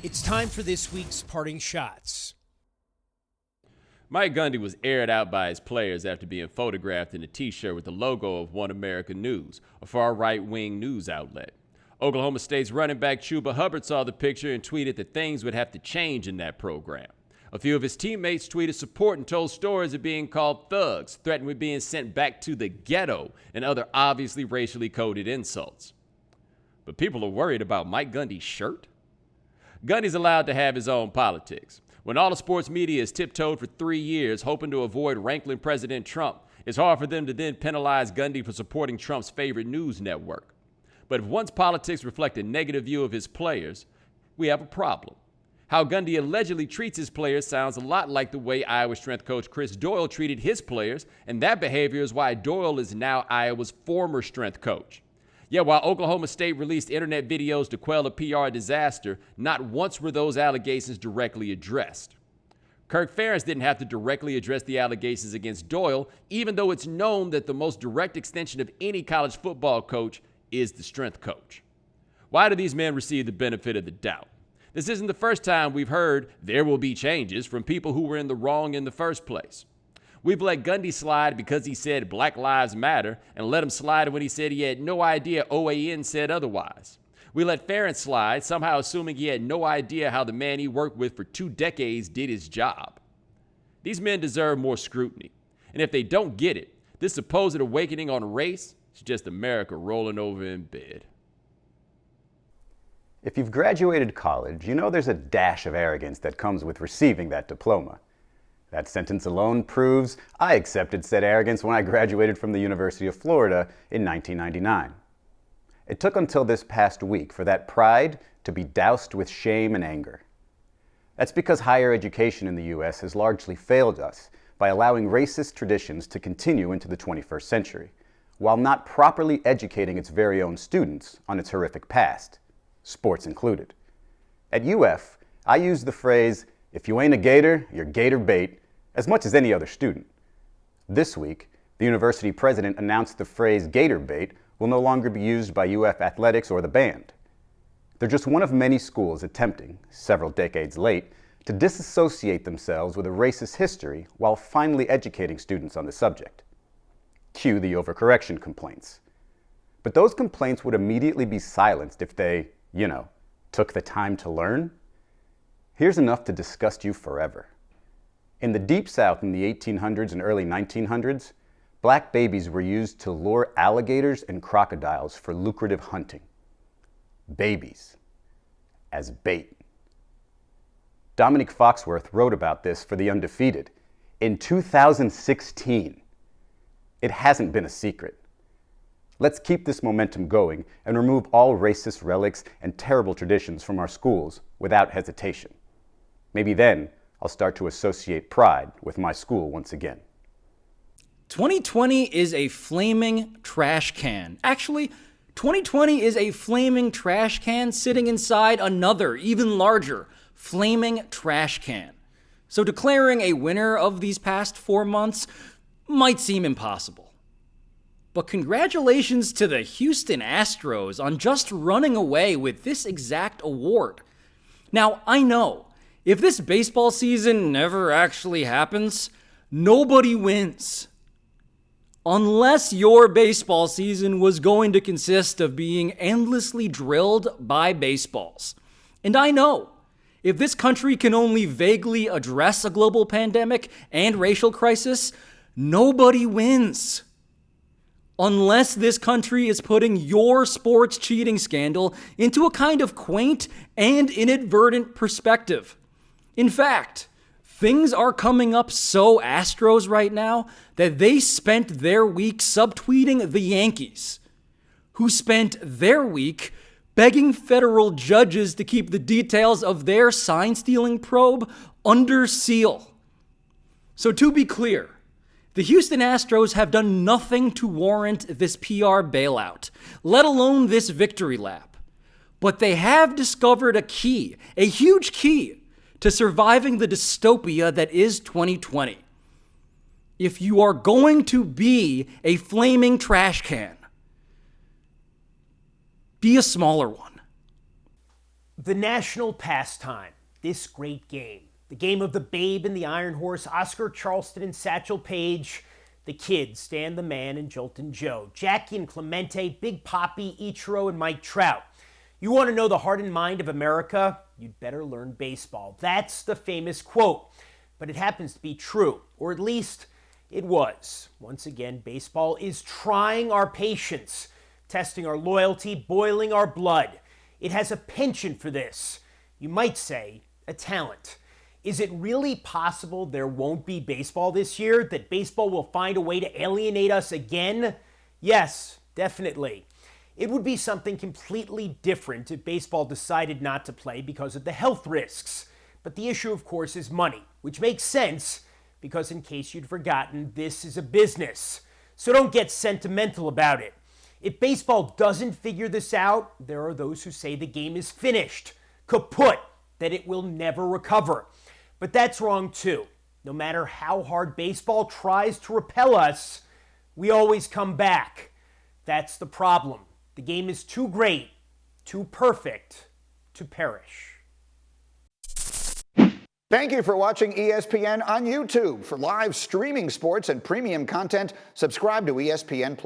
It's time for this week's parting shots. Mike Gundy was aired out by his players after being photographed in a t-shirt with the logo of One America News, a far right-wing news outlet. Oklahoma State's running back Chuba Hubbard saw the picture and tweeted that things would have to change in that program. A few of his teammates tweeted support and told stories of being called thugs, threatened with being sent back to the ghetto, and other obviously racially coded insults. But people are worried about Mike Gundy's shirt? Gundy's allowed to have his own politics. When all the sports media is tiptoed for 3 years, hoping to avoid rankling President Trump, it's hard for them to then penalize Gundy for supporting Trump's favorite news network. But if one's politics reflect a negative view of his players, we have a problem. How Gundy allegedly treats his players sounds a lot like the way Iowa strength coach Chris Doyle treated his players, and that behavior is why Doyle is now Iowa's former strength coach. Yet while Oklahoma State released internet videos to quell a PR disaster, not once were those allegations directly addressed. Kirk Ferentz didn't have to directly address the allegations against Doyle, even though it's known that the most direct extension of any college football coach is the strength coach. Why do these men receive the benefit of the doubt? This isn't the first time we've heard there will be changes from people who were in the wrong in the first place. We've let Gundy slide because he said Black Lives Matter, and let him slide when he said he had no idea OAN said otherwise. We let Ferentz slide, somehow assuming he had no idea how the man he worked with for 2 decades did his job. These men deserve more scrutiny. And if they don't get it, this supposed awakening on race is just America rolling over in bed. If you've graduated college, you know there's a dash of arrogance that comes with receiving that diploma. That sentence alone proves I accepted said arrogance when I graduated from the University of Florida in 1999. It took until this past week for that pride to be doused with shame and anger. That's because higher education in the U.S. has largely failed us by allowing racist traditions to continue into the 21st century, while not properly educating its very own students on its horrific past, sports included. At UF, I use the phrase, "If you ain't a Gator, you're Gator Bait," as much as any other student. This week, the university president announced the phrase Gator Bait will no longer be used by UF athletics or the band. They're just one of many schools attempting, several decades late, to disassociate themselves with a racist history while finally educating students on the subject. Cue the overcorrection complaints. But those complaints would immediately be silenced if they, took the time to learn. Here's enough to disgust you forever. In the Deep South in the 1800s and early 1900s, black babies were used to lure alligators and crocodiles for lucrative hunting. Babies as bait. Dominic Foxworth wrote about this for The Undefeated in 2016. It hasn't been a secret. Let's keep this momentum going and remove all racist relics and terrible traditions from our schools without hesitation. Maybe then I'll start to associate pride with my school once again. 2020 is a flaming trash can. Actually, 2020 is a flaming trash can sitting inside another, even larger, flaming trash can. So declaring a winner of these past 4 months might seem impossible. But congratulations to the Houston Astros on just running away with this exact award. Now, I know, if this baseball season never actually happens, nobody wins. Unless your baseball season was going to consist of being endlessly drilled by baseballs. And I know, if this country can only vaguely address a global pandemic and racial crisis, nobody wins. Unless this country is putting your sports cheating scandal into a kind of quaint and inadvertent perspective. In fact, things are coming up so Astros right now that they spent their week subtweeting the Yankees, who spent their week begging federal judges to keep the details of their sign-stealing probe under seal. So to be clear, the Houston Astros have done nothing to warrant this PR bailout, let alone this victory lap. But they have discovered a key, a huge key, to surviving the dystopia that is 2020. If you are going to be a flaming trash can, be a smaller one. The national pastime, this great game. The game of the Babe and the Iron Horse, Oscar Charleston and Satchel Paige, the kids, Stan the Man and Joltin' Joe, Jackie and Clemente, Big Papi, Ichiro and Mike Trout. You want to know the heart and mind of America? You'd better learn baseball. That's the famous quote. But it happens to be true, or at least it was. Once again, baseball is trying our patience, testing our loyalty, boiling our blood. It has a penchant for this. You might say, a talent. Is it really possible there won't be baseball this year? That baseball will find a way to alienate us again? Yes, definitely. It would be something completely different if baseball decided not to play because of the health risks. But the issue, of course, is money, which makes sense because, in case you'd forgotten, this is a business. So don't get sentimental about it. If baseball doesn't figure this out, there are those who say the game is finished, kaput, that it will never recover. But that's wrong too. No matter how hard baseball tries to repel us, we always come back. That's the problem. The game is too great, too perfect to perish. Thank you for watching ESPN on YouTube. For live streaming sports and premium content, subscribe to ESPN+.